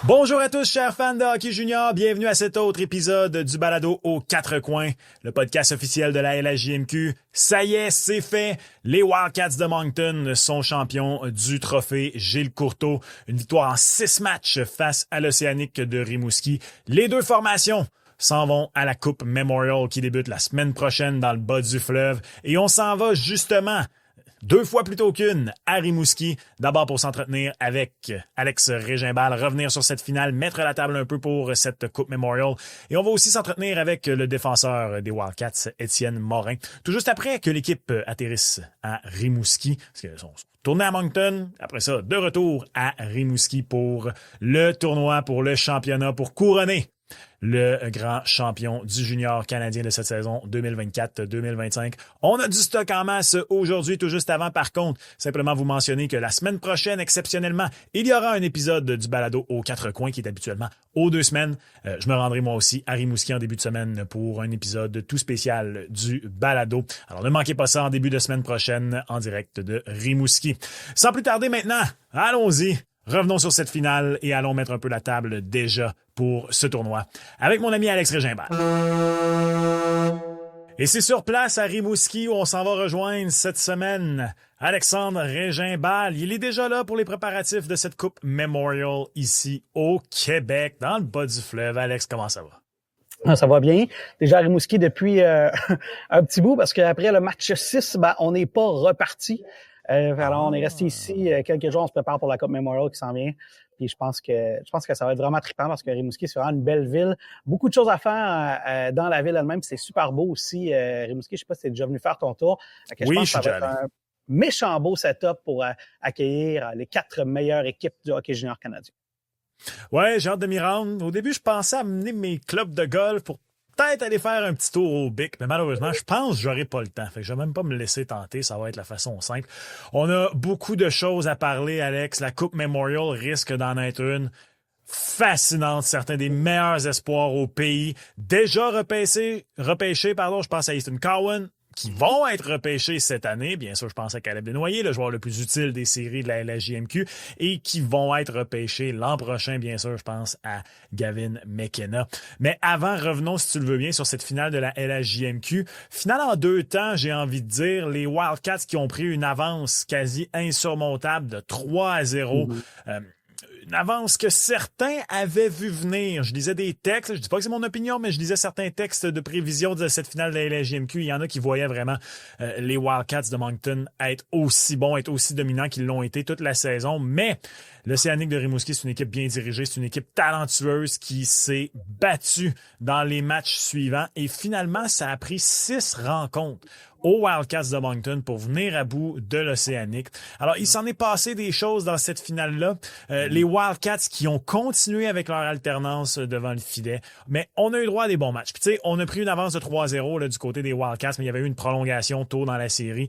Bonjour à tous, chers fans de hockey junior. Bienvenue à cet autre épisode du balado aux quatre coins, le podcast officiel de la LHJMQ. Ça y est, c'est fait. Les Wildcats de Moncton sont champions du trophée Gilles Courteau. Une victoire en 6 matchs face à l'Océanique de Rimouski. Les deux formations s'en vont à la Coupe Memorial qui débute la semaine prochaine dans le bas du fleuve. Et on s'en va justement 2 fois plutôt qu'une à Rimouski. D'abord pour s'entretenir avec Alex Régimbal, revenir sur cette finale, mettre la table un peu pour cette Coupe Memorial. Et on va aussi s'entretenir avec le défenseur des Wildcats, Étienne Morin. Tout juste après que l'équipe atterrisse à Rimouski, parce qu'ils sont tournés à Moncton, après ça, de retour à Rimouski pour le tournoi, pour le championnat, pour couronner le grand champion du junior canadien de cette saison 2024-2025. On a du stock en masse aujourd'hui, tout juste avant. Par contre, simplement vous mentionner que la semaine prochaine, exceptionnellement, il y aura un épisode du balado aux quatre coins qui est habituellement aux 2 semaines. Je me rendrai moi aussi à Rimouski en début de semaine pour un épisode tout spécial du balado. Alors ne manquez pas ça en début de semaine prochaine en direct de Rimouski. Sans plus tarder maintenant, allons-y. Revenons sur cette finale et allons mettre un peu la table déjà pour ce tournoi avec mon ami Alex Régimbal. Et c'est sur place à Rimouski où on s'en va rejoindre cette semaine Alexandre Régimbal. Il est déjà là pour les préparatifs de cette Coupe Memorial ici au Québec, dans le bas du fleuve. Alex, comment ça va? Ça va bien. Déjà à Rimouski depuis un petit bout parce qu'après le match 6, on n'est pas reparti. Alors, on est resté ici quelques jours, on se prépare pour la Coupe Memorial qui s'en vient. Puis je pense que ça va être vraiment trippant parce que Rimouski, c'est vraiment une belle ville. Beaucoup de choses à faire dans la ville elle-même. C'est super beau aussi. Rimouski, je sais pas si tu es déjà venu faire ton tour. Oui, pense je suis que ça va être un méchant beau setup pour accueillir les 4 meilleures équipes du hockey junior canadien. Ouais, j'ai hâte de m'y rendre. Au début, je pensais amener mes clubs de golf pour peut-être aller faire un petit tour au Bic, mais malheureusement, je pense que j'aurai pas le temps. Fait que je vais même pas me laisser tenter, ça va être la façon simple. On a beaucoup de choses à parler, Alex. La Coupe Memorial risque d'en être une fascinante. Certains des meilleurs espoirs au pays. Déjà repêchés, je pense à Easton Cowan, qui vont être repêchés cette année. Bien sûr, je pense à Caleb Desnoyers, le joueur le plus utile des séries de la LHJMQ, et qui vont être repêchés l'an prochain, bien sûr, je pense à Gavin McKenna. Mais avant, revenons, si tu le veux bien, sur cette finale de la LHJMQ. Finale en 2 temps, j'ai envie de dire. Les Wildcats qui ont pris une avance quasi insurmontable de 3-0. Une avance que certains avaient vu venir. Je lisais des textes, je dis pas que c'est mon opinion, mais je lisais certains textes de prévision de cette finale de la LHJMQ. Il y en a qui voyaient vraiment les Wildcats de Moncton être aussi bons, être aussi dominants qu'ils l'ont été toute la saison. Mais l'Océanique de Rimouski, c'est une équipe bien dirigée, c'est une équipe talentueuse qui s'est battue dans les matchs suivants. Et finalement, ça a pris 6 rencontres aux Wildcats de Moncton pour venir à bout de l'Océanique. Alors, il s'en est passé des choses dans cette finale-là. Les Wildcats qui ont continué avec leur alternance devant le filet, mais on a eu droit à des bons matchs. Puis, tu sais, on a pris une avance de 3-0 là, du côté des Wildcats, mais il y avait eu une prolongation tôt dans la série.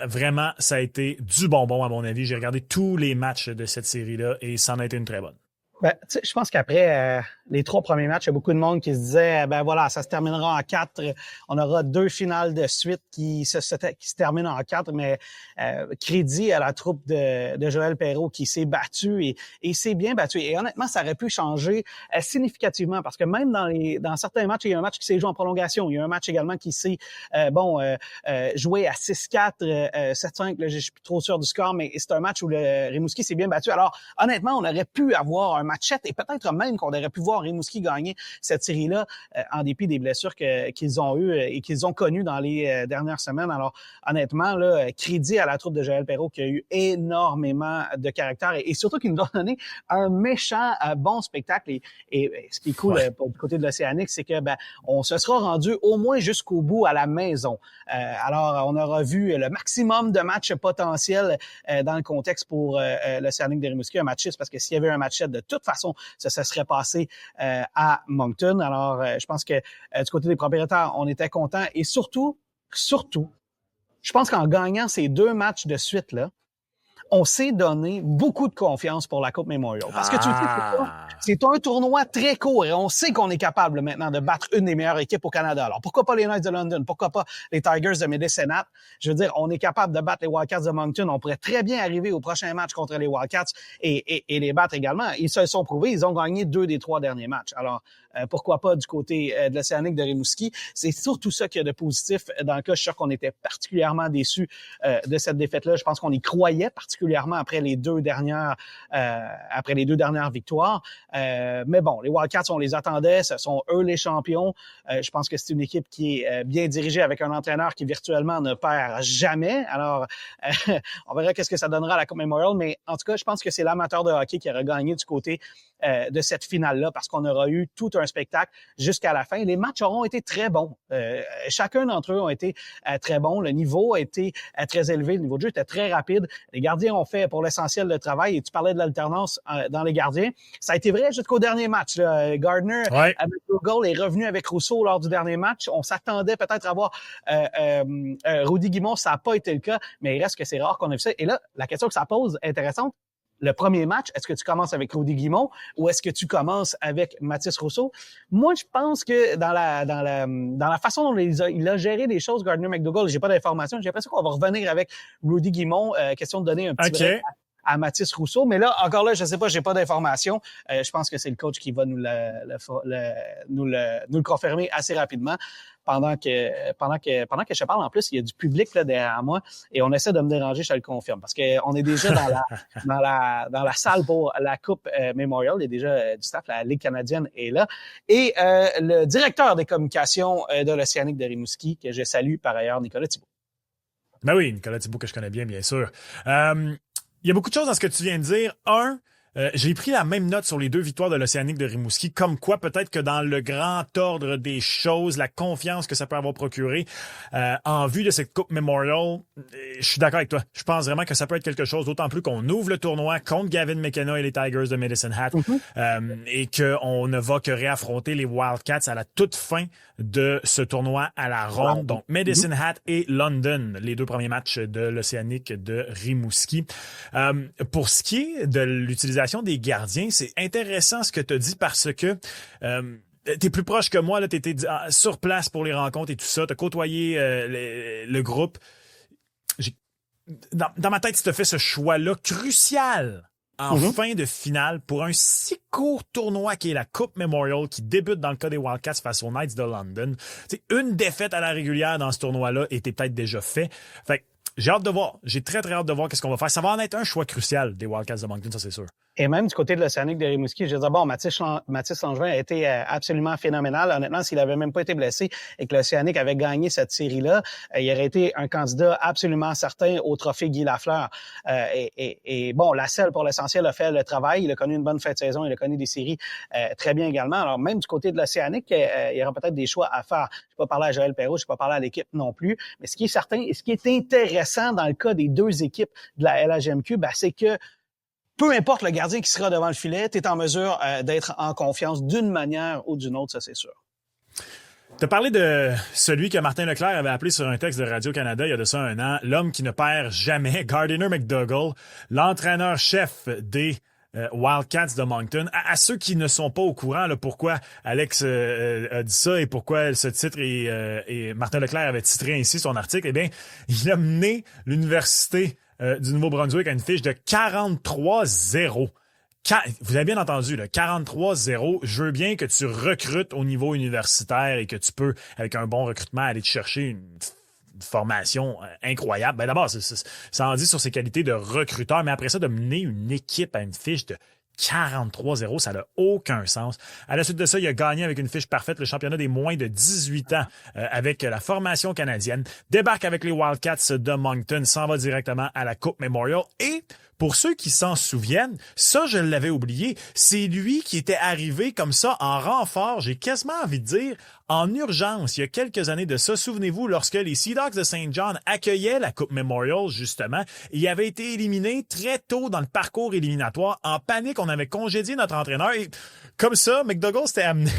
Vraiment, ça a été du bonbon à mon avis. J'ai regardé tous les matchs de cette série-là et ça en a été une très bonne. Je pense qu'après les 3 premiers matchs, il y a beaucoup de monde qui se disait voilà, ça se terminera en 4. On aura 2 finales de suite qui se terminent en 4, mais crédit à la troupe de Joël Perreault qui s'est battu et s'est bien battu. Et honnêtement, ça aurait pu changer significativement parce que même dans certains matchs, il y a un match qui s'est joué en prolongation. Il y a un match également qui s'est joué à 6-4, 7-5. Là, je suis plus trop sûr du score, mais c'est un match où le Rimouski s'est bien battu. Alors, honnêtement, on aurait pu avoir un matchette et peut-être même qu'on aurait pu voir Rimouski gagner cette série-là en dépit des blessures qu'ils ont eues et qu'ils ont connues dans les dernières semaines. Alors, honnêtement, là, crédit à la troupe de Joël Perreault qui a eu énormément de caractère et surtout qui nous a donné un méchant bon spectacle. Et ce qui est cool du côté de l'Océanique, c'est que on se sera rendu au moins jusqu'au bout à la maison. Alors, on aura vu le maximum de matchs potentiels dans le contexte pour l'Océanique de Rimouski, un match 6, parce que s'il y avait un match de toute façon, ça se serait passé à Moncton. Alors, je pense que du côté des propriétaires, on était contents. Et surtout, je pense qu'en gagnant ces 2 matchs de suite, là, on s'est donné beaucoup de confiance pour la Coupe Memorial. Parce que tu le sais, c'est un tournoi très court et on sait qu'on est capable maintenant de battre une des meilleures équipes au Canada. Alors, pourquoi pas les Knights de London? Pourquoi pas les Tigers de Medicine Hat? Je veux dire, on est capable de battre les Wildcats de Moncton. On pourrait très bien arriver au prochain match contre les Wildcats et les battre également. Ils se sont prouvés. Ils ont gagné 2 des 3 derniers matchs. Alors, pourquoi pas du côté de l'Océanique de Rimouski? C'est surtout ça qu'il y a de positif dans le cas. Je suis sûr qu'on était particulièrement déçus de cette défaite-là. Je pense qu'on y croyait particulièrement après les deux dernières victoires. Mais bon, les Wildcats, on les attendait. Ce sont eux les champions. Je pense que c'est une équipe qui est bien dirigée avec un entraîneur qui virtuellement ne perd jamais. Alors, on verra qu'est-ce que ça donnera à la Coupe Memorial. Mais en tout cas, je pense que c'est l'amateur de hockey qui aura gagné du côté de cette finale-là parce qu'on aura eu tout un spectacle jusqu'à la fin. Les matchs auront été très bons. Chacun d'entre eux ont été très bons. Le niveau a été très élevé. Le niveau de jeu était très rapide. Les gardiens ont fait pour l'essentiel le travail. Et tu parlais de l'alternance dans les gardiens. Ça a été vrai jusqu'au dernier match. Là. Gardner, avec McDougall, est revenu avec Rousseau lors du dernier match. On s'attendait peut-être à voir Rudy Guimont. Ça n'a pas été le cas, mais il reste que c'est rare qu'on ait vu ça. Et là, la question que ça pose, intéressante, le premier match, est-ce que tu commences avec Rudy Guimont ou est-ce que tu commences avec Mathis Rousseau? Moi, je pense que dans la façon dont il a géré les choses, Gardner McDougall, j'ai pas d'informations. J'ai l'impression qu'on va revenir avec Rudy Guimont. Question de donner un petit break à Mathis Rousseau. Mais là, encore là, je sais pas, j'ai pas d'informations. Je pense que c'est le coach qui va nous le confirmer assez rapidement. Pendant que je te parle, en plus, il y a du public là derrière moi et on essaie de me déranger, je te le confirme, parce que on est déjà dans la salle pour la Coupe Memorial. Il y a déjà du staff, la Ligue canadienne est là. Et le directeur des communications de l'Océanique de Rimouski, que je salue par ailleurs, Nicolas Thibault. Ben oui, Nicolas Thibault que je connais bien sûr. Il y a beaucoup de choses dans ce que tu viens de dire. J'ai pris la même note sur les 2 victoires de l'Océanique de Rimouski, comme quoi peut-être que dans le grand ordre des choses, la confiance que ça peut avoir procuré en vue de cette Coupe Memorial, je suis d'accord avec toi. Je pense vraiment que ça peut être quelque chose, d'autant plus qu'on ouvre le tournoi contre Gavin McKenna et les Tigers de Medicine Hat et qu'on ne va que réaffronter les Wildcats à la toute fin de ce tournoi à la ronde. Donc, Medicine Hat et London, les 2 premiers matchs de l'Océanique de Rimouski. Pour ce qui est de l'utilisation des gardiens, c'est intéressant ce que tu as dit parce que t'es plus proche que moi, là, t'étais sur place pour les rencontres et tout ça, t'as côtoyé le groupe. Dans ma tête, tu t'as fait ce choix-là crucial en fin de finale pour un si court tournoi qui est la Coupe Memorial qui débute dans le cas des Wildcats face aux Knights de London. T'sais, une défaite à la régulière dans ce tournoi-là était peut-être déjà fait. Fait que j'ai hâte de voir. J'ai très, très hâte de voir qu'est-ce qu'on va faire. Ça va en être un choix crucial des Wildcats de Moncton, ça c'est sûr. Et même du côté de l'Océanique de Rimouski, je veux dire, bon, Mathis Langevin a été absolument phénoménal. Honnêtement, s'il avait même pas été blessé et que l'Océanique avait gagné cette série-là, il aurait été un candidat absolument certain au trophée Guy Lafleur. Et bon, la selle, pour l'essentiel, a fait le travail. Il a connu une bonne fin de saison. Il a connu des séries très bien également. Alors, même du côté de l'Océanique, il y aura peut-être des choix à faire. Je n'ai pas parlé à Joël Perrault, je n'ai pas parlé à l'équipe non plus. Mais ce qui est certain et ce qui est intéressant dans le cas des 2 équipes de la LHMQ, c'est que peu importe le gardien qui sera devant le filet, tu es en mesure d'être en confiance d'une manière ou d'une autre, ça c'est sûr. Tu as parlé de celui que Martin Leclerc avait appelé sur un texte de Radio-Canada il y a de ça 1 an, l'homme qui ne perd jamais, Gardiner McDougall, l'entraîneur-chef des Wildcats de Moncton. À ceux qui ne sont pas au courant, là, pourquoi Alex a dit ça et pourquoi ce titre et Martin Leclerc avait titré ainsi son article, eh bien, il a mené l'université du Nouveau-Brunswick à une fiche de 43-0. Vous avez bien entendu, là, 43-0. Je veux bien que tu recrutes au niveau universitaire et que tu peux, avec un bon recrutement, aller te chercher une formation incroyable. Ben d'abord, ça en dit sur ses qualités de recruteur, mais après ça, de mener une équipe à une fiche de 43-0, ça n'a aucun sens. À la suite de ça, il a gagné avec une fiche parfaite le championnat des moins de 18 ans avec la formation canadienne, débarque avec les Wildcats de Moncton, s'en va directement à la Coupe Memorial et pour ceux qui s'en souviennent, ça, je l'avais oublié, c'est lui qui était arrivé comme ça en renfort, j'ai quasiment envie de dire, en urgence, il y a quelques années de ça. Souvenez-vous, lorsque les Sea Dogs de Saint John accueillaient la Coupe Memorial, justement, il avait été éliminé très tôt dans le parcours éliminatoire. En panique, on avait congédié notre entraîneur et comme ça, McDougall s'était amené,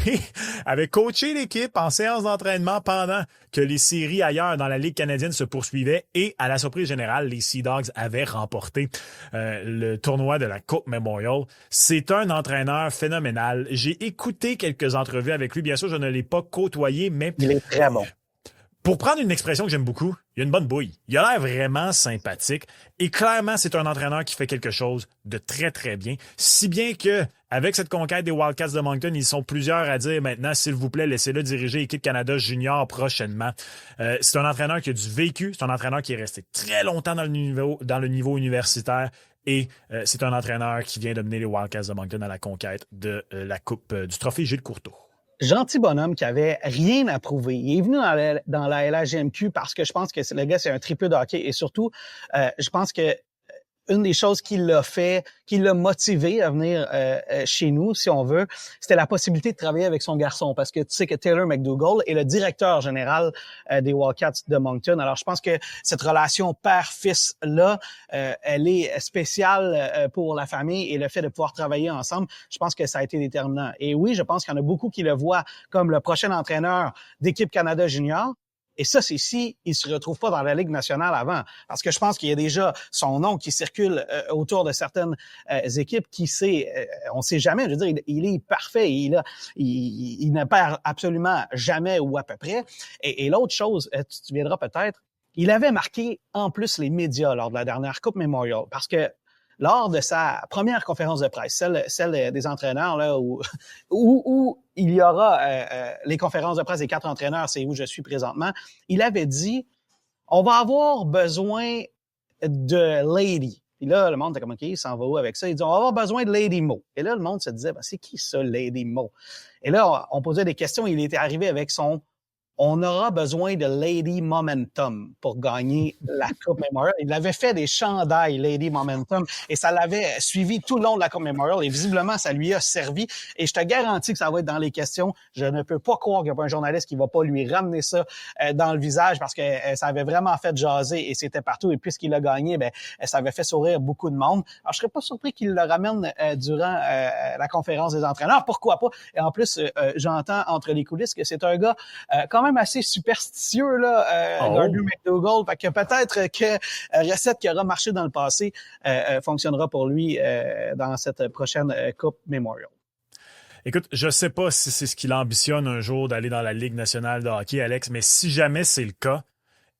avait coaché l'équipe en séance d'entraînement pendant que les séries ailleurs dans la Ligue canadienne se poursuivaient et, à la surprise générale, les Sea Dogs avaient remporté le tournoi de la Coupe Memorial. C'est un entraîneur phénoménal. J'ai écouté quelques entrevues avec lui. Bien sûr, je ne l'ai pas côtoyé, mais... Il est très bon. Pour prendre une expression que j'aime beaucoup, il a une bonne bouille. Il a l'air vraiment sympathique et clairement, c'est un entraîneur qui fait quelque chose de très, très bien. Si bien que, avec cette conquête des Wildcats de Moncton, ils sont plusieurs à dire maintenant, s'il vous plaît, laissez-le diriger l'équipe Canada Junior prochainement. C'est un entraîneur qui a du vécu, c'est un entraîneur qui est resté très longtemps dans le niveau universitaire. Et c'est un entraîneur qui vient de mener les Wildcats de Moncton à la conquête de la Coupe du Trophée Gilles Courteau. Gentil bonhomme qui avait rien à prouver. Il est venu dans la LHJMQ parce que je pense que le gars, c'est un triple de hockey. Et surtout, je pense que une des choses qui l'a motivé à venir chez nous, si on veut, c'était la possibilité de travailler avec son garçon. Parce que tu sais que Taylor McDougall est le directeur général des Wildcats de Moncton. Alors, je pense que cette relation père-fils-là, elle est spéciale pour la famille et le fait de pouvoir travailler ensemble, je pense que ça a été déterminant. Et oui, je pense qu'il y en a beaucoup qui le voient comme le prochain entraîneur d'équipe Canada Junior. Et ça, c'est si il se retrouve pas dans la Ligue nationale avant. Parce que je pense qu'il y a déjà son nom qui circule autour de certaines équipes qui sait, on sait jamais. Je veux dire, il est parfait. Il ne perd absolument jamais ou à peu près. Et l'autre chose, tu viendras peut-être, il avait marqué en plus les médias lors de la dernière Coupe Memorial. Parce que lors de sa première conférence de presse, celle des entraîneurs, là, où il y aura les conférences de presse des 4 entraîneurs, c'est où je suis présentement, il avait dit « On va avoir besoin de Lady ». Puis là, le monde était comme « OK, il s'en va où avec ça? » Il dit « On va avoir besoin de Lady Mo ». Et là, le monde se disait « C'est qui ça, Lady Mo? » Et là, on posait des questions. Il était arrivé avec son on aura besoin de Lady Momentum pour gagner la Coupe Memorial. Il avait fait des chandails Lady Momentum et ça l'avait suivi tout le long de la Coupe Memorial et visiblement, ça lui a servi. Et je te garantis que ça va être dans les questions. Je ne peux pas croire qu'il n'y a pas un journaliste qui va pas lui ramener ça dans le visage parce que ça avait vraiment fait jaser et c'était partout. Et puisqu'il a gagné, ça avait fait sourire beaucoup de monde. Alors, je serais pas surpris qu'il le ramène durant la conférence des entraîneurs. Pourquoi pas? Et en plus, j'entends entre les coulisses que c'est un gars quand même assez superstitieux, là, Gardner McDougall. Fait que peut-être que recette qui aura marché dans le passé fonctionnera pour lui dans cette prochaine Coupe Memorial. Écoute, je sais pas si c'est ce qu'il ambitionne un jour d'aller dans la Ligue nationale de hockey, Alex, mais si jamais c'est le cas,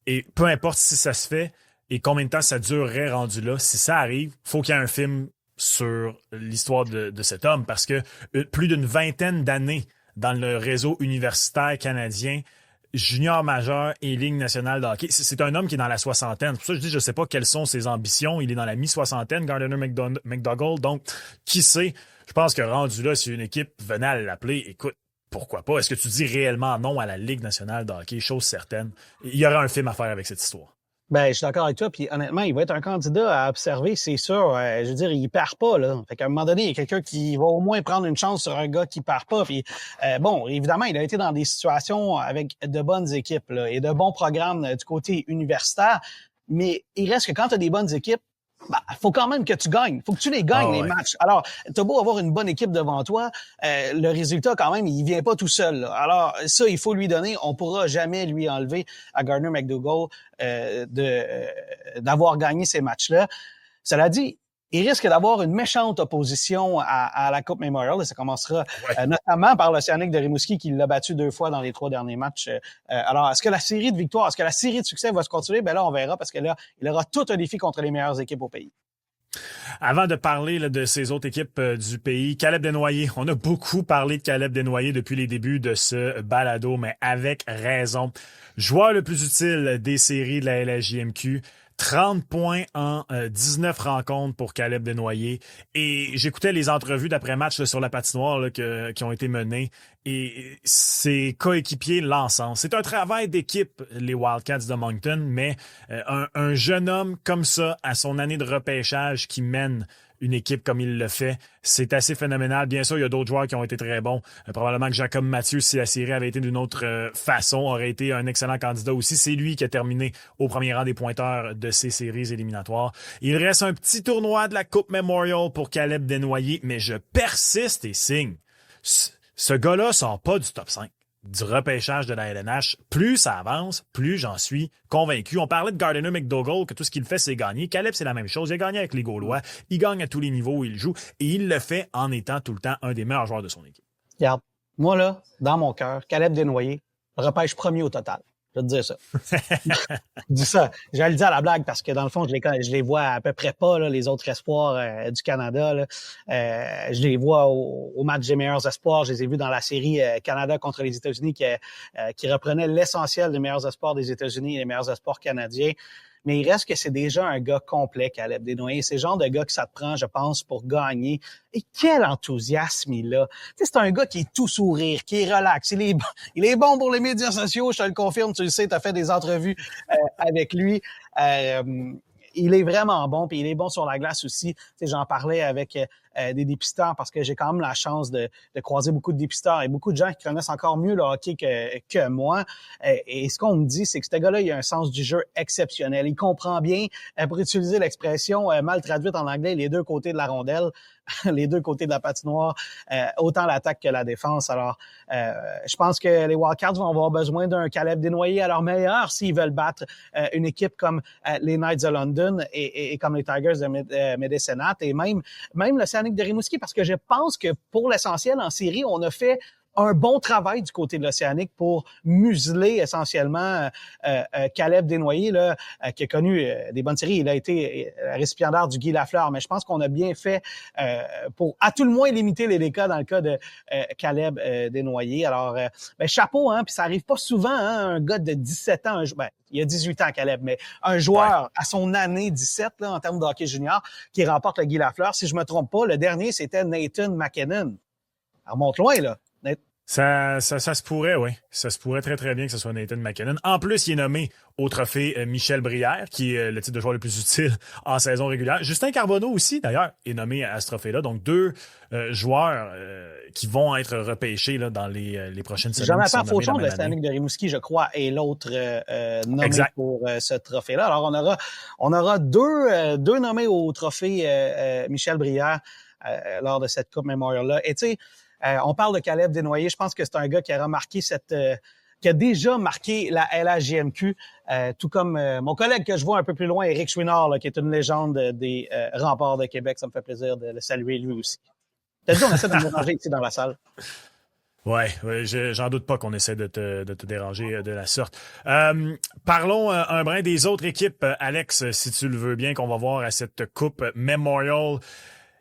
et peu importe si ça se fait et combien de temps ça durerait rendu là, si ça arrive, faut qu'il y ait un film sur l'histoire de cet homme parce que plus d'une vingtaine d'années dans le réseau universitaire canadien, junior majeur et Ligue nationale de hockey. C'est un homme qui est dans la soixantaine. C'est pour ça que je dis, je sais pas quelles sont ses ambitions. Il est dans la mi-soixantaine, Gardner McDougall. Donc, qui sait? Je pense que rendu là, si une équipe venait à l'appeler, écoute, pourquoi pas? Est-ce que tu dis réellement non à la Ligue nationale de hockey? Chose certaine. Il y aura un film à faire avec cette histoire. Ben, je suis d'accord avec toi, puis honnêtement, il va être un candidat à observer, c'est sûr. Je veux dire, il perd pas, là. Fait qu'à un moment donné, il y a quelqu'un qui va au moins prendre une chance sur un gars qui perd pas. Puis, bon, évidemment, il a été dans des situations avec de bonnes équipes là, et de bons programmes du côté universitaire, mais il reste que quand tu as des bonnes équipes, faut quand même que tu gagnes. Faut que tu les gagnes, les matchs. Alors, t'as beau avoir une bonne équipe devant toi, le résultat, quand même, il vient pas tout seul. Là. Alors, ça, il faut lui donner. On pourra jamais lui enlever à Gardner McDougall d'avoir gagné ces matchs-là. Cela dit, il risque d'avoir une méchante opposition à la Coupe Memorial et ça commencera notamment par l'Océanique de Rimouski qui l'a battu 2 fois dans les 3 derniers matchs. Alors, est-ce que la série de victoires, est-ce que la série de succès va se continuer? Ben là, on verra parce que là, il aura tout un défi contre les meilleures équipes au pays. Avant de parler là, de ces autres équipes du pays, Caleb Desnoyers. On a beaucoup parlé de Caleb Desnoyers depuis les débuts de ce balado, mais avec raison. Joueur le plus utile des séries de la LHJMQ. 30 points en 19 rencontres pour Caleb Desnoyers. Et j'écoutais les entrevues d'après-match sur la patinoire là, qui ont été menées. Et ses coéquipiers l'encensent. C'est un travail d'équipe, les Wildcats de Moncton, mais un jeune homme comme ça, à son année de repêchage, qui mène une équipe comme il le fait, c'est assez phénoménal. Bien sûr, il y a d'autres joueurs qui ont été très bons. Probablement que Jacob Mathieu, si la série avait été d'une autre façon, aurait été un excellent candidat aussi. C'est lui qui a terminé au premier rang des pointeurs de ces séries éliminatoires. Il reste un petit tournoi de la Coupe Memorial pour Caleb Desnoyers, mais je persiste et signe. Ce gars-là sort pas du top 5 du repêchage de la LNH. Plus ça avance, plus j'en suis convaincu. On parlait de Gardiner McDougall, que tout ce qu'il fait, c'est gagner. Caleb, c'est la même chose. Il a gagné avec les Gaulois. Il gagne à tous les niveaux où il joue. Et il le fait en étant tout le temps un des meilleurs joueurs de son équipe. Regarde, moi, là, dans mon cœur, Caleb Desnoyers repêche premier au total. Je vais te dire ça. Je dis ça. J'allais le dire à la blague parce que, dans le fond, je les vois à peu près pas, là, les autres espoirs du Canada. Là. Je les vois au match des meilleurs espoirs. Je les ai vus dans la série Canada contre les États-Unis qui reprenait l'essentiel des meilleurs espoirs des États-Unis et des meilleurs espoirs canadiens. Mais il reste que c'est déjà un gars complet, Caleb Desnoyers. C'est le genre de gars que ça te prend, je pense, pour gagner. Et quel enthousiasme il a. Tu sais, c'est un gars qui est tout sourire, qui est relax. Il est bon pour les médias sociaux, je te le confirme, tu le sais, tu as fait des entrevues avec lui. Il est vraiment bon, puis il est bon sur la glace aussi. Tu sais, j'en parlais avec des dépisteurs parce que j'ai quand même la chance de croiser beaucoup de dépisteurs et beaucoup de gens qui connaissent encore mieux le hockey que moi. Et ce qu'on me dit, c'est que ce gars-là, il a un sens du jeu exceptionnel. Il comprend bien, pour utiliser l'expression mal traduite en anglais, les deux côtés de la rondelle, les deux côtés de la patinoire, autant l'attaque que la défense. Alors, je pense que les Wildcats vont avoir besoin d'un Caleb Desnoyers à leur meilleur s'ils veulent battre une équipe comme les Knights de London et comme les Tigers de Medicine Hat et même l'Océanique de Rimouski, parce que je pense que pour l'essentiel en série, on a fait un bon travail du côté de l'Océanique pour museler essentiellement Caleb Desnoyers, là, qui a connu des bonnes séries. Il a été récipiendaire du Guy Lafleur, mais je pense qu'on a bien fait pour à tout le moins limiter les dégâts dans le cas de Caleb Desnoyers. Alors, chapeau, hein, puis ça arrive pas souvent, hein, un gars de 17 ans, il a 18 ans, Caleb, mais un joueur à son année 17 là, en termes de hockey junior qui remporte le Guy Lafleur. Si je me trompe pas, le dernier, c'était Nathan MacKinnon. Ça remonte loin, là. Ça se pourrait, oui. Ça se pourrait très, très bien que ce soit Nathan MacKinnon. En plus, il est nommé au trophée Michel Brière, qui est le titre de joueur le plus utile en saison régulière. Justin Carbonneau aussi, d'ailleurs, est nommé à ce trophée-là. Donc, deux joueurs qui vont être repêchés là, dans les prochaines semaines. Jonathan Fauchon de l'Océanique de Rimouski, je crois, est l'autre nommé exact. Pour ce trophée-là. Alors, on aura deux nommés au trophée Michel Brière lors de cette Coupe Memorial-là. Et tu sais, on parle de Caleb Desnoyers. Je pense que c'est un gars qui a remarqué qui a déjà marqué la LHJMQ, tout comme mon collègue que je vois un peu plus loin, Éric Chouinard, là, qui est une légende des remparts de Québec. Ça me fait plaisir de le saluer lui aussi. T'as dit, on essaie de me déranger ici dans la salle. Ouais, j'en doute pas qu'on essaie de te déranger de la sorte. Parlons un brin des autres équipes, Alex, si tu le veux bien, qu'on va voir à cette Coupe Memorial.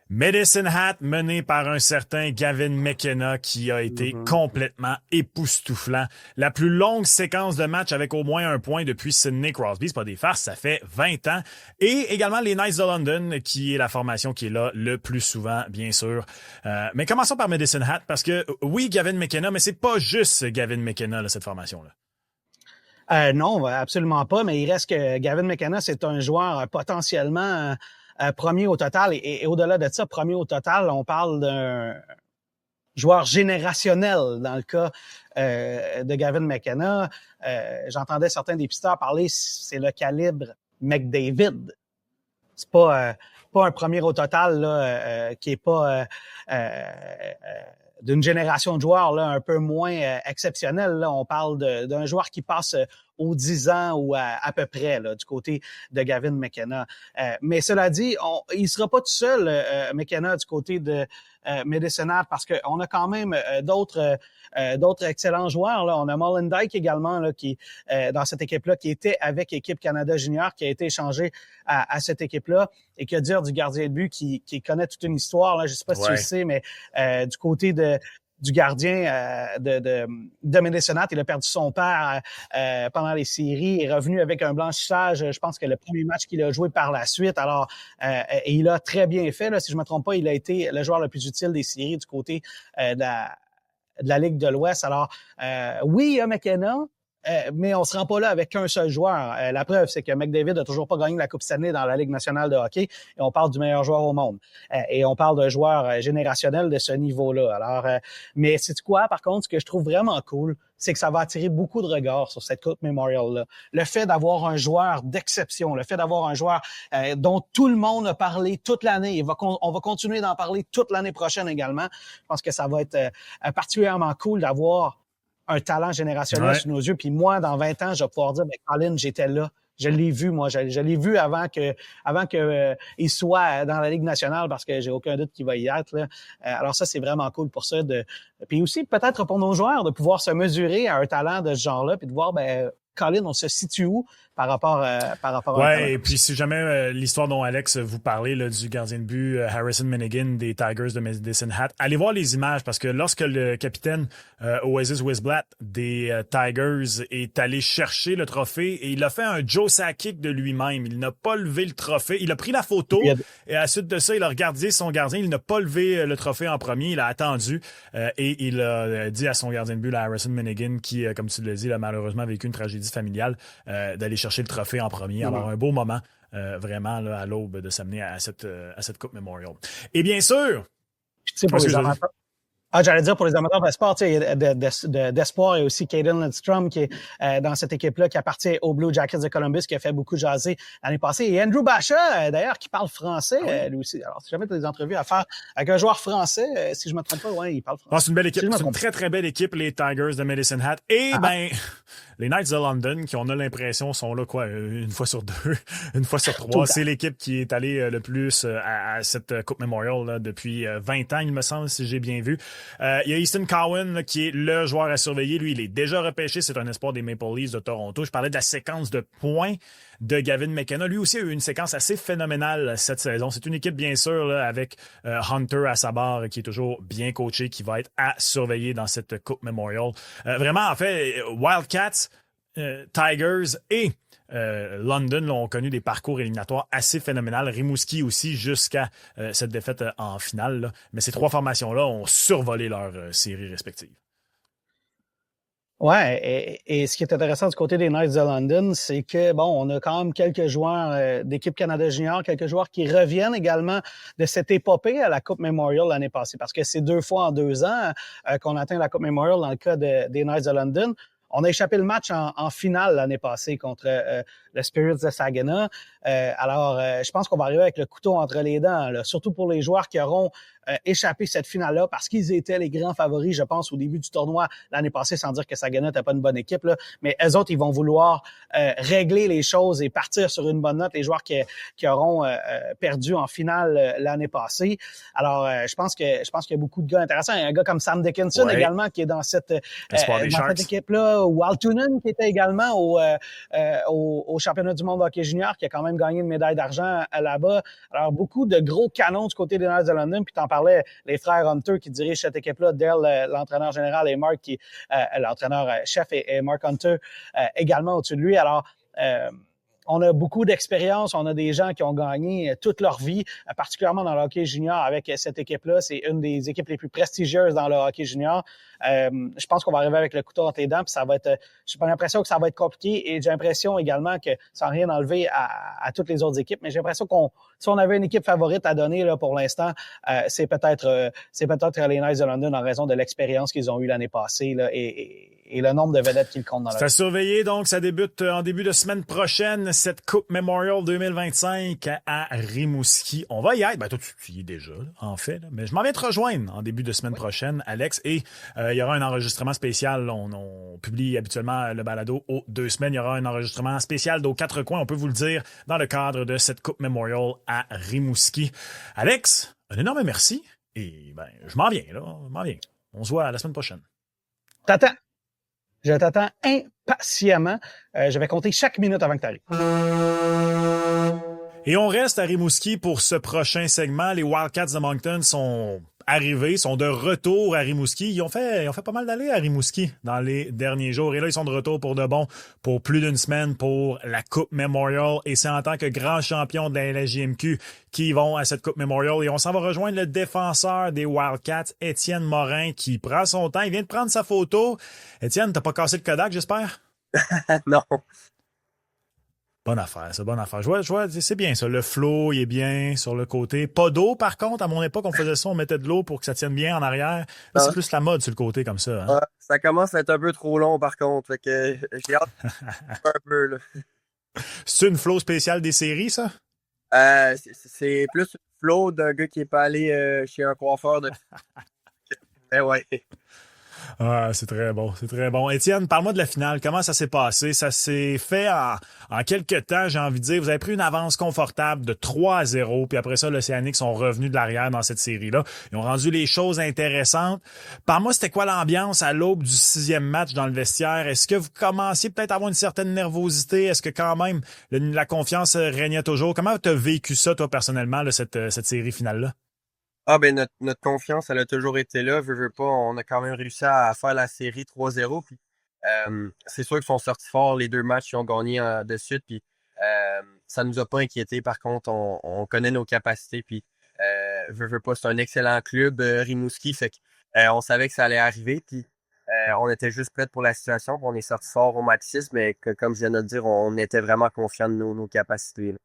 Medicine Hat, mené par un certain Gavin McKenna, qui a été complètement époustouflant. La plus longue séquence de match avec au moins un point depuis Sidney Crosby. C'est pas des farces, ça fait 20 ans. Et également les Knights de London, qui est la formation qui est là le plus souvent, bien sûr. Mais commençons par Medicine Hat, parce que oui, Gavin McKenna, mais c'est pas juste Gavin McKenna, là, cette formation-là. Non, absolument pas, mais il reste que Gavin McKenna, c'est un joueur potentiellement... premier au total, et au-delà de ça, premier au total, on parle d'un joueur générationnel dans le cas de Gavin McKenna. J'entendais certains dépisteurs parler, c'est le calibre McDavid. C'est pas un premier au total là, qui est pas d'une génération de joueurs là, un peu moins exceptionnelle. Là. On parle d'un joueur qui passe aux 10 ans ou à peu près là, du côté de Gavin McKenna. Mais cela dit, il sera pas tout seul, McKenna, du côté de Medicine Hat, parce qu'on a quand même d'autres excellents joueurs. Là. On a Mullen Dyke également là, qui dans cette équipe-là, qui était avec Équipe Canada Junior, qui a été échangé à cette équipe-là, et que dire du gardien de but qui connaît toute une histoire. Là. Je sais pas si tu le sais, mais du côté de du gardien de Medicine Hat. Il a perdu son père pendant les séries, est revenu avec un blanchissage, je pense que le premier match qu'il a joué par la suite. Alors, et il a très bien fait, là, si je me trompe pas, il a été le joueur le plus utile des séries du côté de la Ligue de l'Ouest. Alors, oui, il y a McKenna, mais on se rend pas là avec qu'un seul joueur. La preuve, c'est que McDavid a toujours pas gagné la Coupe Stanley dans la Ligue nationale de hockey, et on parle du meilleur joueur au monde. Et on parle d'un joueur générationnel de ce niveau-là. Alors, mais c'est quoi, par contre, ce que je trouve vraiment cool, c'est que ça va attirer beaucoup de regards sur cette Coupe Memorial-là. Le fait d'avoir un joueur d'exception, le fait d'avoir un joueur dont tout le monde a parlé toute l'année, on va continuer d'en parler toute l'année prochaine également. Je pense que ça va être particulièrement cool d'avoir un talent générationnel sous nos yeux. Puis moi, dans 20 ans, je vais pouvoir dire, Colin, j'étais là. Je l'ai vu, moi. Je l'ai vu avant que il soit dans la Ligue nationale, parce que j'ai aucun doute qu'il va y être, là. Alors ça, c'est vraiment cool pour ça. Puis aussi, peut-être pour nos joueurs, de pouvoir se mesurer à un talent de ce genre-là, puis de voir, Colin, on se situe où par rapport à ouais, et puis si jamais l'histoire dont Alex vous parlez là, du gardien de but Harrison Minigan des Tigers de Medicine Hat, allez voir les images, parce que lorsque le capitaine Oasis Wisblatt des Tigers est allé chercher le trophée, et il a fait un Joe Sakic de lui-même, il n'a pas levé le trophée, il a pris la photo et à la suite de ça, il a regardé son gardien, il n'a pas levé le trophée en premier, il a attendu et il a dit à son gardien de but, là, Harrison Minigan, qui, comme tu l'as dit, a malheureusement vécu une tragédie familiale, d'aller chercher le trophée en premier. Alors, un beau moment, vraiment, là, à l'aube, de s'amener à cette Coupe Memorial. Et bien sûr... J'allais dire pour les amateurs de sport, tu sais, d'espoir, il y a aussi Caden Lidstrom qui est dans cette équipe-là, qui appartient aux Blue Jackets de Columbus, qui a fait beaucoup jaser l'année passée. Et Andrew Basha, d'ailleurs, qui parle français, lui aussi. Alors, si jamais tu as des entrevues à faire avec un joueur français, si je me trompe pas, ouais, il parle français. C'est une belle équipe. C'est une très, très belle équipe, les Tigers de Medicine Hat. Et, les Knights de London, qui on a l'impression sont là, une fois sur deux, une fois sur trois. C'est l'équipe qui est allée le plus à cette Coupe Memorial là, depuis 20 ans, il me semble, si j'ai bien vu. Il y a Easton Cowan là, qui est le joueur à surveiller. Lui, il est déjà repêché. C'est un espoir des Maple Leafs de Toronto. Je parlais de la séquence de points de Gavin McKenna. Lui aussi a eu une séquence assez phénoménale cette saison. C'est une équipe, bien sûr, là, avec Hunter à sa barre, qui est toujours bien coaché, qui va être à surveiller dans cette Coupe Memorial. Vraiment, en fait, Wildcats, Tigers et London là, ont connu des parcours éliminatoires assez phénoménales. Rimouski aussi, jusqu'à cette défaite en finale. Là. Mais ces trois formations-là ont survolé leurs séries respectives. Ouais, et ce qui est intéressant du côté des Knights de London, c'est que, on a quand même quelques joueurs d'équipe Canada Junior, quelques joueurs qui reviennent également de cette épopée à la Coupe Memorial l'année passée, parce que c'est 2 fois en 2 ans qu'on atteint la Coupe Memorial dans le cas des Knights de London. On a échappé le match en finale l'année passée contre le Spirits de Saginaw. Alors, je pense qu'on va arriver avec le couteau entre les dents, là, surtout pour les joueurs qui auront échappé cette finale-là, parce qu'ils étaient les grands favoris, je pense, au début du tournoi l'année passée, sans dire que Saginaw n'était pas une bonne équipe, là. Mais eux autres, ils vont vouloir régler les choses et partir sur une bonne note, les joueurs qui auront perdu en finale l'année passée. Alors, je pense qu'il y a beaucoup de gars intéressants. Il y a un gars comme Sam Dickinson également qui est dans cette équipe-là, ou Al Toonen qui était également au championnat du monde de hockey junior, qui a quand même gagné une médaille d'argent là-bas. Alors, beaucoup de gros canons du côté des Knights de London. Puis t'en parlais, les frères Hunter qui dirigent cette équipe-là, Dale, l'entraîneur général, et Mark, qui l'entraîneur-chef, et Mark Hunter également au-dessus de lui. Alors, on a beaucoup d'expérience, on a des gens qui ont gagné toute leur vie, particulièrement dans le hockey junior avec cette équipe-là. C'est une des équipes les plus prestigieuses dans le hockey junior. Je pense qu'on va arriver avec le couteau entre les dents, puis ça va être. J'ai pas l'impression que ça va être compliqué, et j'ai l'impression également que, sans rien enlever à toutes les autres équipes, mais j'ai l'impression si on avait une équipe favorite à donner là pour l'instant, c'est peut-être les Knights de London, en raison de l'expérience qu'ils ont eue l'année passée là, et le nombre de vedettes qu'ils comptent dans la. C'est à surveiller, donc ça débute en début de semaine prochaine, cette Coupe Memorial 2025 à Rimouski. On va y être, toi tu y es déjà, là, en fait, là. Mais je m'en viens te rejoindre en début de semaine prochaine, Alex, et il y aura un enregistrement spécial. On publie habituellement le balado aux 2 semaines. Il y aura un enregistrement spécial d'aux 4 coins, on peut vous le dire, dans le cadre de cette Coupe Memorial à Rimouski. Alex, un énorme merci, et je m'en viens, là, On se voit la semaine prochaine. Je t'attends impatiemment. Je vais compter chaque minute avant que tu arrives. Et on reste à Rimouski pour ce prochain segment. Les Wildcats de Moncton sont arrivés, sont de retour à Rimouski. Ils ont fait pas mal d'allées à Rimouski dans les derniers jours. Et là, ils sont de retour pour de bon pour plus d'une semaine pour la Coupe Memorial. Et c'est en tant que grand champion de la LHJMQ qu'ils vont à cette Coupe Memorial. Et on s'en va rejoindre le défenseur des Wildcats, Étienne Morin, qui prend son temps. Il vient de prendre sa photo. Étienne, t'as pas cassé le Kodak, j'espère? Non. Bonne affaire, ça, bonne affaire. Je vois, c'est bien ça. Le flow, il est bien sur le côté. Pas d'eau, par contre. À mon époque, on faisait ça, on mettait de l'eau pour que ça tienne bien en arrière. Là, c'est plus la mode sur le côté comme ça. Hein? Ça commence à être un peu trop long, par contre. Fait que j'ai hâte un peu, là. C'est une flow spéciale des séries, ça? C'est plus une flow d'un gars qui est pas allé chez un coiffeur de. Ouais. Ah, c'est très bon, c'est très bon. Étienne, parle-moi de la finale. Comment ça s'est passé? Ça s'est fait en quelques temps, j'ai envie de dire. Vous avez pris une avance confortable de 3-0, puis après ça, l'Océanique sont revenus de l'arrière dans cette série-là. Ils ont rendu les choses intéressantes. Parle-moi, c'était quoi l'ambiance à l'aube du 6e match dans le vestiaire? Est-ce que vous commenciez peut-être à avoir une certaine nervosité? Est-ce que quand même la confiance régnait toujours? Comment tu as vécu ça, toi, personnellement, là, cette série finale-là? Notre confiance, elle a toujours été là. Veux pas, on a quand même réussi à faire la série 3-0. Puis, c'est sûr qu'ils sont sortis forts les 2 matchs qu'ils ont gagné de suite. Puis, ça nous a pas inquiétés. Par contre, on connaît nos capacités. Puis, veux pas, c'est un excellent club, Rimouski. Fait que, on savait que ça allait arriver. Puis, on était juste prêts pour la situation. Puis on est sortis fort au match 6. Mais comme je viens de le dire, on était vraiment confiants de nos capacités, là.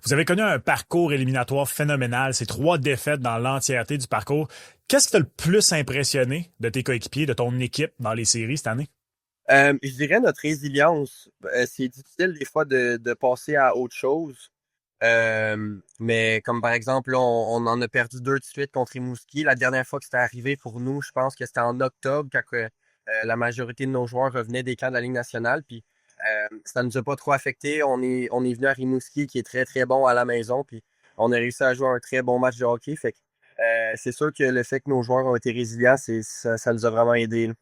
Vous avez connu un parcours éliminatoire phénoménal. C'est 3 défaites dans l'entièreté du parcours. Qu'est-ce qui t'a le plus impressionné de tes coéquipiers, de ton équipe dans les séries cette année? Je dirais notre résilience. C'est difficile des fois de passer à autre chose. Mais comme par exemple, là, on en a perdu 2 de suite contre Rimouski. La dernière fois que c'était arrivé pour nous, je pense que c'était en octobre, quand la majorité de nos joueurs revenaient des camps de la Ligue nationale. Puis ça nous a pas trop affecté. On est venu à Rimouski, qui est très, très bon à la maison. Puis on a réussi à jouer un très bon match de hockey. Fait que c'est sûr que le fait que nos joueurs ont été résilients, ça nous a vraiment aidés, là.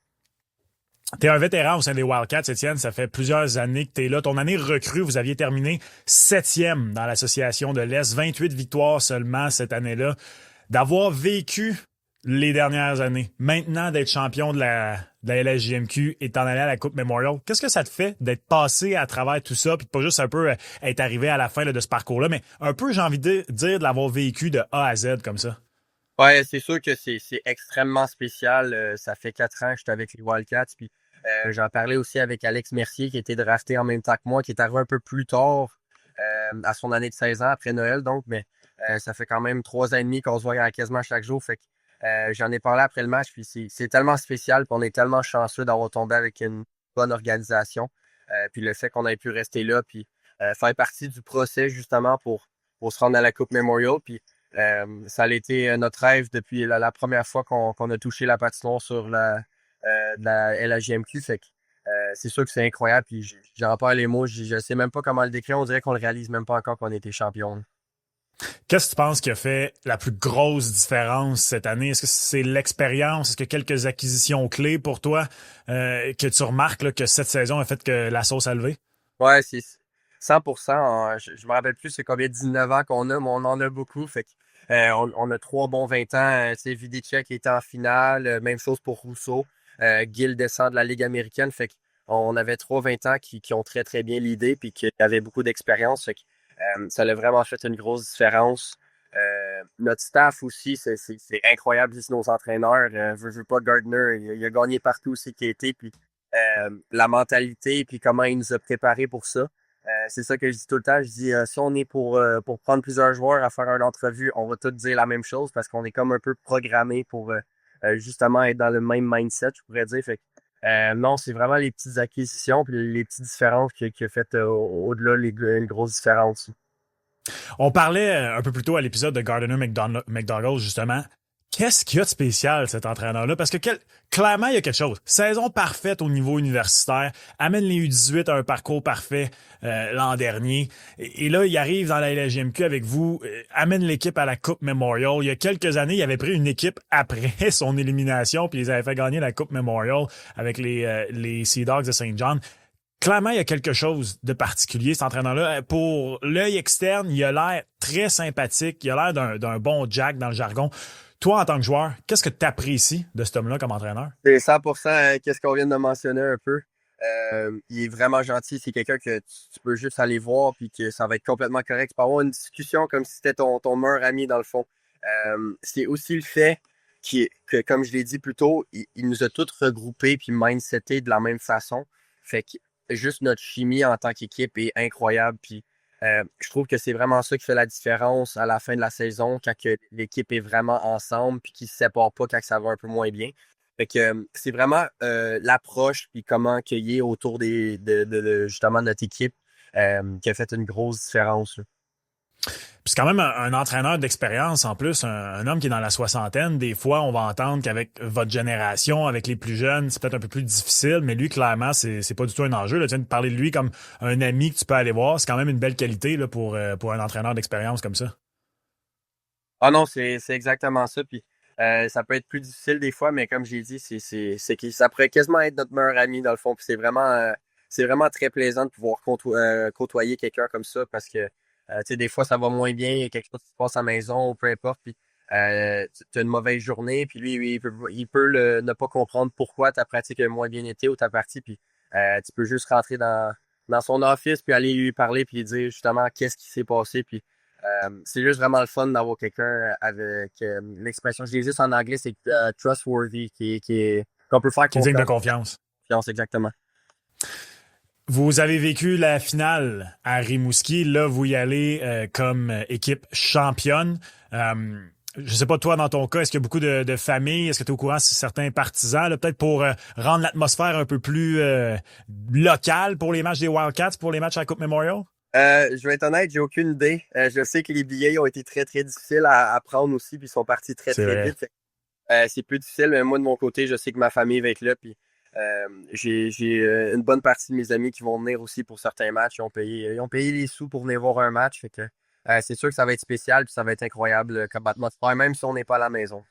T'es un vétéran au sein des Wildcats, Étienne. Ça fait plusieurs années que t'es là. Ton année recrue, vous aviez terminé 7e dans l'association de l'Est. 28 victoires seulement cette année-là. D'avoir vécu les dernières années, maintenant d'être champion de la LHJMQ et t'en aller à la Coupe Memorial, qu'est-ce que ça te fait d'être passé à travers tout ça, puis pas juste un peu être arrivé à la fin là, de ce parcours-là, mais un peu, j'ai envie de dire, de l'avoir vécu de A à Z comme ça? Ouais, c'est sûr que c'est extrêmement spécial. Ça fait 4 ans que j'étais avec les Wildcats. Puis j'en parlais aussi avec Alex Mercier, qui était drafté en même temps que moi, qui est arrivé un peu plus tard, à son année de 16 ans, après Noël. Donc, mais ça fait quand même 3 ans et demi qu'on se voit quasiment chaque jour. Fait que j'en ai parlé après le match. Puis c'est tellement spécial. Puis on est tellement chanceux d'avoir tombé avec une bonne organisation. Puis le fait qu'on ait pu rester là, puis faire partie du procès justement pour se rendre à la Coupe Memorial. Puis ça a été notre rêve depuis la première fois qu'on a touché la patinoire sur de la LHJMQ. Fait que c'est sûr que c'est incroyable. Puis j'en perds les mots. Je sais même pas comment le décrire. On dirait qu'on le réalise même pas encore qu'on a été champion. Qu'est-ce que tu penses qui a fait la plus grosse différence cette année? Est-ce que c'est l'expérience? Est-ce que quelques acquisitions clés pour toi que tu remarques là, que cette saison a fait que la sauce a levé? Ouais, c'est 100%. Je me rappelle plus c'est combien 19 ans qu'on a, mais on en a beaucoup. Fait que on a 3 bons 20 ans. Tu sais, Vidicek était en finale. Même chose pour Rousseau. Gill descend de la Ligue américaine. Fait qu'on avait 3 20 ans qui ont très, très bien l'idée puis qui avaient beaucoup d'expérience. Fait que ça a vraiment fait une grosse différence. Notre staff aussi, c'est incroyable. Juste nos entraîneurs. Veux pas Gardner, il a gagné partout aussi qui a été. Puis la mentalité puis comment il nous a préparés pour ça. C'est ça que je dis tout le temps. Je dis, si on est pour prendre plusieurs joueurs à faire une entrevue, on va tous dire la même chose parce qu'on est comme un peu programmé pour justement être dans le même mindset, je pourrais dire. Fait que, non, c'est vraiment les petites acquisitions puis les petites différences qui a fait au-delà une grosse différence. On parlait un peu plus tôt à l'épisode de Gardiner McDougall, justement. Qu'est-ce qu'il y a de spécial, cet entraîneur-là? Parce que clairement, il y a quelque chose. Saison parfaite au niveau universitaire. Amène les U18 à un parcours parfait l'an dernier. Et là, il arrive dans la LHJMQ avec vous, amène l'équipe à la Coupe Memorial. Il y a quelques années, il avait pris une équipe après son élimination, puis ils avaient fait gagner la Coupe Memorial avec les Sea Dogs de Saint John. Clairement, il y a quelque chose de particulier, cet entraîneur-là. Pour l'œil externe, il a l'air très sympathique. Il a l'air d'un bon Jack dans le jargon. Toi, en tant que joueur, qu'est-ce que tu apprécies de cet homme-là comme entraîneur? C'est 100% qu'est-ce qu'on vient de mentionner un peu. Il est vraiment gentil. C'est quelqu'un que tu peux juste aller voir puis que ça va être complètement correct. Tu peux avoir une discussion comme si c'était ton meilleur ami dans le fond. C'est aussi le fait que, comme je l'ai dit plus tôt, il nous a tous regroupés puis mindsetés de la même façon. Fait que juste notre chimie en tant qu'équipe est incroyable. Puis je trouve que c'est vraiment ça qui fait la différence à la fin de la saison, quand que l'équipe est vraiment ensemble puis qu'ils ne se séparent pas quand ça va un peu moins bien. Fait que c'est vraiment l'approche puis comment cueillir autour justement de notre équipe qui a fait une grosse différence, là. Puis c'est quand même un entraîneur d'expérience en plus, un homme qui est dans la soixantaine. Des fois, on va entendre qu'avec votre génération, avec les plus jeunes, c'est peut-être un peu plus difficile, mais lui, clairement, c'est pas du tout un enjeu. Là. Tu viens de parler de lui comme un ami que tu peux aller voir. C'est quand même une belle qualité là, pour un entraîneur d'expérience comme ça. Ah non, c'est exactement ça. Puis ça peut être plus difficile des fois, mais comme j'ai dit, c'est que ça pourrait quasiment être notre meilleur ami dans le fond. Puis c'est vraiment très plaisant de pouvoir côtoyer quelqu'un comme ça parce que tu sais, des fois, ça va moins bien, il y a quelque chose qui se passe à la maison ou peu importe. Puis tu as une mauvaise journée, puis lui, il peut ne pas comprendre pourquoi ta pratique a moins bien été ou ta partie. Puis tu peux juste rentrer dans son office, puis aller lui parler, puis lui dire justement qu'est-ce qui s'est passé. Puis c'est juste vraiment le fun d'avoir quelqu'un avec l'expression, je l'ai juste en anglais, c'est trustworthy, qu'on peut faire Qui est digne de confiance. confiance, exactement. Vous avez vécu la finale à Rimouski. Là, vous y allez comme équipe championne. Je sais pas, toi, dans ton cas, est-ce qu'il y a beaucoup de familles? Est-ce que tu es au courant de certains partisans? Là, peut-être pour rendre l'atmosphère un peu plus locale pour les matchs des Wildcats, pour les matchs à la Coupe Memorial? Je vais être honnête, j'ai aucune idée. Je sais que les billets ont été très, très difficiles à prendre aussi, puis ils sont partis très, C'est très vrai. vite. C'est plus difficile, mais moi, de mon côté, je sais que ma famille va être là, puis j'ai une bonne partie de mes amis qui vont venir aussi pour certains matchs. Ils ont payé les sous pour venir voir un match, fait que c'est sûr que ça va être spécial, puis ça va être incroyable comme atmosphère, même si on n'est pas à la maison.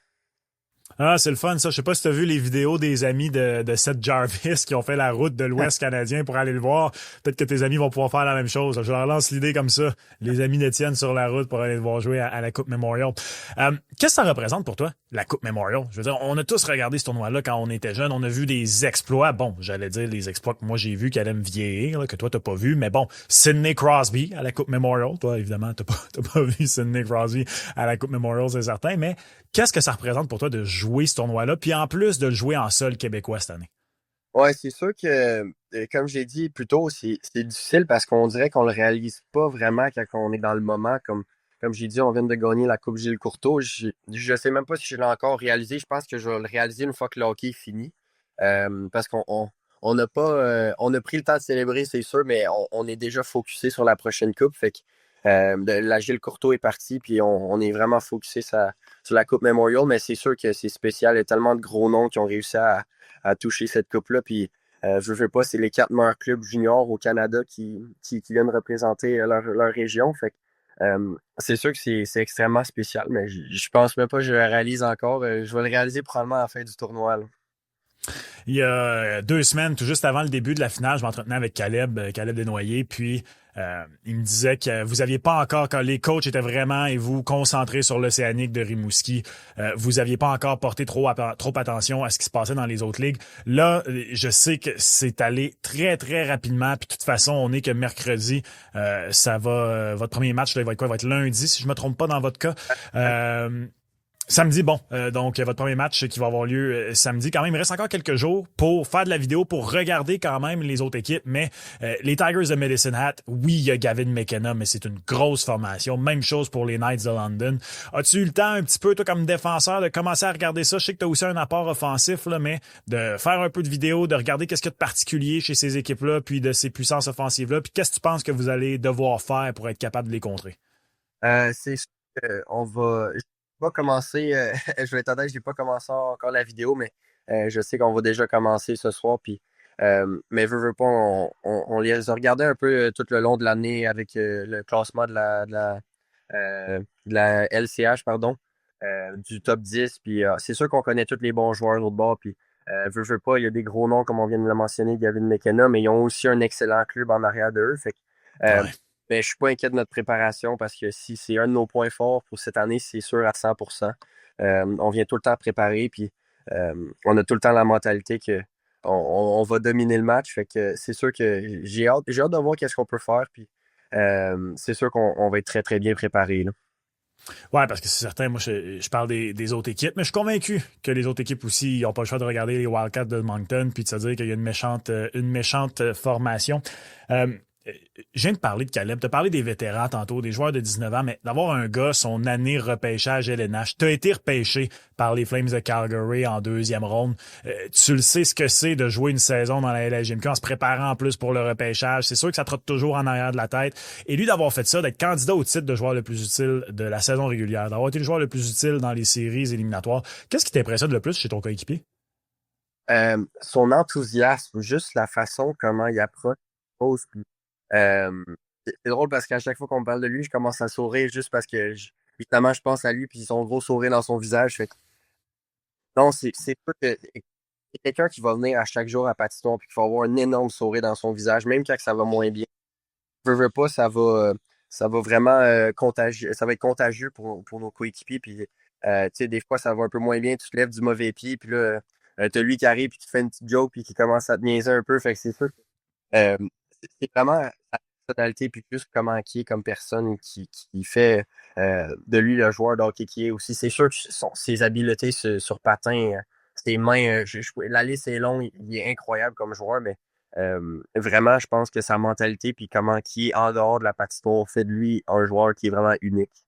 Ah, c'est le fun, ça. Je sais pas si tu as vu les vidéos des amis de Seth Jarvis qui ont fait la route de l'Ouest canadien pour aller le voir. Peut-être que tes amis vont pouvoir faire la même chose. Je leur lance l'idée comme ça. Les amis d'Étienne sur la route pour aller le voir jouer à la Coupe Memorial. Qu'est-ce que ça représente pour toi, la Coupe Memorial? Je veux dire, on a tous regardé ce tournoi-là quand on était jeunes. On a vu des exploits. Bon, j'allais dire les exploits que moi j'ai vus qui allaient me vieillir, là, que toi t'as pas vu. Mais bon, Sidney Crosby à la Coupe Memorial. Toi, évidemment, t'as pas vu Sidney Crosby à la Coupe Memorial, c'est certain. Mais qu'est-ce que ça représente pour toi de jouer ce tournoi-là, puis en plus de le jouer en sol québécois cette année? Ouais, c'est sûr que, comme j'ai dit plus tôt, c'est difficile parce qu'on dirait qu'on le réalise pas vraiment quand on est dans le moment. Comme j'ai dit, on vient de gagner la Coupe Gilles Courteau. Je sais même pas si je l'ai encore réalisé. Je pense que je vais le réaliser une fois que le hockey est fini. Parce on n'a pas, on a pris le temps de célébrer, c'est sûr, mais on est déjà focusé sur la prochaine coupe. Fait que la Gilles Courteau est partie, puis on est vraiment focusé sur la Coupe Memorial, mais c'est sûr que c'est spécial. Il y a tellement de gros noms qui ont réussi à toucher cette coupe-là. Puis je veux pas, c'est les 4 meilleurs clubs juniors au Canada qui viennent représenter leur région. Fait que c'est sûr que c'est extrêmement spécial, mais je pense même pas que je le réalise encore. Je vais le réaliser probablement à la fin du tournoi, là. Il y a 2 semaines, tout juste avant le début de la finale, je m'entretenais avec Caleb Desnoyers, puis il me disait que vous aviez pas encore, quand les coachs étaient vraiment et vous concentrés sur l'Océanique de Rimouski, vous aviez pas encore porté trop attention à ce qui se passait dans les autres ligues. Là, je sais que c'est allé très, très rapidement, puis de toute façon, on est que mercredi, ça va, votre premier match, là, il va être quoi? Il va être lundi, si je me trompe pas dans votre cas. Samedi, bon. Donc, votre premier match qui va avoir lieu samedi. Quand même, il reste encore quelques jours pour faire de la vidéo, pour regarder quand même les autres équipes. Mais les Tigers de Medicine Hat, oui, il y a Gavin McKenna, mais c'est une grosse formation. Même chose pour les Knights de London. As-tu eu le temps un petit peu, toi, comme défenseur, de commencer à regarder ça? Je sais que tu as aussi un apport offensif, là, mais de faire un peu de vidéo, de regarder qu'est-ce qu'il y a de particulier chez ces équipes-là, puis de ces puissances offensives-là. Puis qu'est-ce que tu penses que vous allez devoir faire pour être capable de les contrer? C'est sûr qu'on va. Je vais pas commencer, je vais être honnête, j'ai pas commencé encore la vidéo, mais je sais qu'on va déjà commencer ce soir. Puis, mais veux pas, on les a regardés un peu tout le long de l'année avec le classement de la LCH, pardon, du top 10. Puis c'est sûr qu'on connaît tous les bons joueurs de l'autre bord. Puis veux pas, il y a des gros noms, comme on vient de le mentionner, Gavin McKenna, mais ils ont aussi un excellent club en arrière d'eux. Fait que, Ouais. mais je suis pas inquiet de notre préparation parce que si c'est un de nos points forts pour cette année, c'est sûr à 100%. On vient tout le temps préparer, puis on a tout le temps la mentalité que on va dominer le match. Fait que c'est sûr que j'ai hâte de voir qu'est-ce qu'on peut faire, puis c'est sûr qu'on va être très, très bien préparé, là. Ouais, parce que c'est certain, moi, je parle des autres équipes, mais je suis convaincu que les autres équipes aussi n'ont pas le choix de regarder les Wildcats de Moncton puis de se dire qu'il y a une méchante formation. Je viens de parler de Caleb, tu as parlé des vétérans tantôt, des joueurs de 19 ans, mais d'avoir un gars, son année repêchage LNH, tu as été repêché par les Flames de Calgary en 2e ronde. Tu le sais ce que c'est de jouer une saison dans la LHJMQ en se préparant en plus pour le repêchage. C'est sûr que ça trotte toujours en arrière de la tête. Et lui, d'avoir fait ça, d'être candidat au titre de joueur le plus utile de la saison régulière, d'avoir été le joueur le plus utile dans les séries éliminatoires, qu'est-ce qui t'impressionne le plus chez ton coéquipier? Son enthousiasme, juste la façon comment il approche les choses, puis c'est drôle parce qu'à chaque fois qu'on me parle de lui, je commence à sourire juste parce que évidemment je pense à lui puis son gros sourire dans son visage. Fait que, non, c'est sûr que c'est quelqu'un qui va venir à chaque jour à patinoire puis qui va avoir un énorme sourire dans son visage, même quand ça va moins bien. Veux pas, ça va vraiment contagieux, ça va être contagieux pour nos coéquipiers. Puis tu sais, des fois ça va un peu moins bien, tu te lèves du mauvais pied, puis là, t'as lui qui arrive puis qui te fait une petite joke puis qui commence à te niaiser un peu. Fait que c'est sûr que c'est vraiment sa personnalité puis plus comment qui est comme personne qui fait de lui le joueur de hockey qui est aussi. C'est sûr que ses habiletés sur patin, ses mains, la liste est longue, il est incroyable comme joueur, mais vraiment, je pense que sa mentalité puis comment qui est en dehors de la patinoire fait de lui un joueur qui est vraiment unique.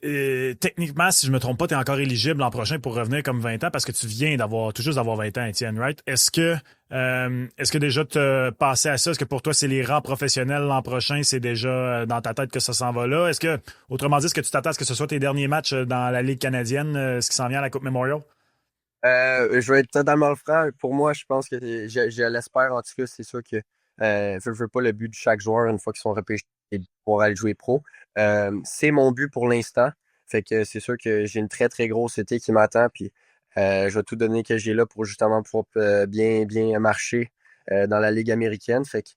Techniquement, si je me trompe pas, tu es encore éligible l'an prochain pour revenir comme 20 ans parce que tu viens tout juste d'avoir 20 ans, Étienne, right? Est-ce que déjà tu as passé à ça? Est-ce que pour toi, c'est les rangs professionnels l'an prochain? C'est déjà dans ta tête que ça s'en va là? Est-ce que, autrement dit, est-ce que tu t'attends à ce que ce soit tes derniers matchs dans la Ligue canadienne, ce qui s'en vient à la Coupe Memorial? Je vais être totalement franc. Pour moi, je pense que je l'espère en tout cas. C'est sûr que je veux pas le but de chaque joueur une fois qu'ils sont repêchés et de pouvoir aller jouer pro. C'est mon but pour l'instant. Fait que c'est sûr que j'ai une très, très grosse été qui m'attend. Puis je vais tout donner que j'ai là pour justement pouvoir bien marcher dans la Ligue américaine. Fait que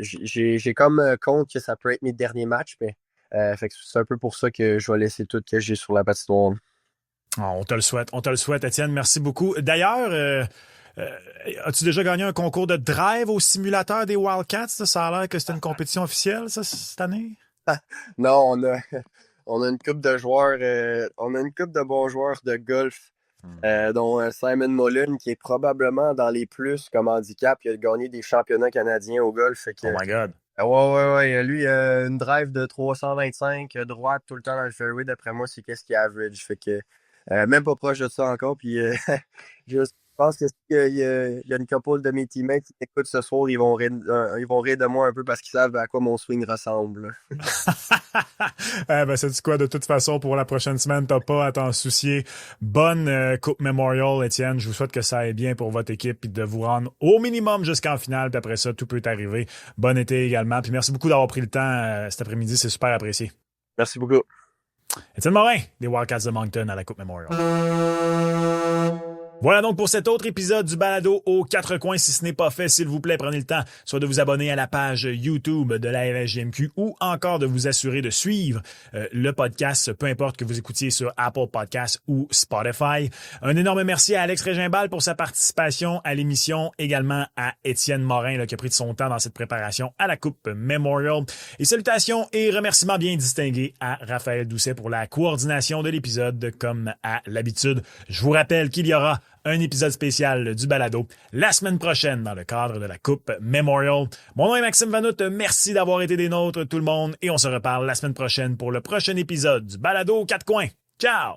j'ai comme compte que ça peut être mes derniers matchs, mais fait que c'est un peu pour ça que je vais laisser tout que j'ai sur la patinoire. Oh, on te le souhaite, Étienne. Merci beaucoup. D'ailleurs, as-tu déjà gagné un concours de drive au simulateur des Wildcats? Ça a l'air que c'était une compétition officielle, ça, cette année? Non, on a une couple de joueurs, on a une couple de bons joueurs de golf, dont Simon Mullen, qui est probablement dans les plus comme handicap. Il a gagné des championnats canadiens au golf. Fait que, oh my God. Ouais. Lui, une drive de 325, droite tout le temps dans le fairway. D'après moi, c'est qu'est-ce qui est average. Fait que même pas proche de ça encore. Puis je pense que s'il y a une couple de mes teammates qui écoutent ce soir, ils vont rire de moi un peu parce qu'ils savent à quoi mon swing ressemble. Ben, c'est quoi, de toute façon, pour la prochaine semaine, t'as pas à t'en soucier. Bonne Coupe Memorial, Étienne. Je vous souhaite que ça aille bien pour votre équipe et de vous rendre au minimum jusqu'en finale. Puis après ça, tout peut arriver. Bon été également. Puis merci beaucoup d'avoir pris le temps cet après-midi. C'est super apprécié. Merci beaucoup. Étienne Morin, des Wildcats de Moncton à la Coupe Memorial. Voilà donc pour cet autre épisode du balado aux quatre coins. Si ce n'est pas fait, s'il vous plaît, prenez le temps soit de vous abonner à la page YouTube de la LHJMQ ou encore de vous assurer de suivre le podcast, peu importe que vous écoutiez sur Apple Podcasts ou Spotify. Un énorme merci à Alex Régimbal pour sa participation à l'émission, également à Étienne Morin là, qui a pris de son temps dans cette préparation à la Coupe Memorial. Et salutations et remerciements bien distingués à Raphaël Doucet pour la coordination de l'épisode comme à l'habitude. Je vous rappelle qu'il y aura un épisode spécial du balado la semaine prochaine dans le cadre de la Coupe Memorial. Mon nom est Maxime Vanout, merci d'avoir été des nôtres tout le monde et on se reparle la semaine prochaine pour le prochain épisode du balado aux quatre coins. Ciao!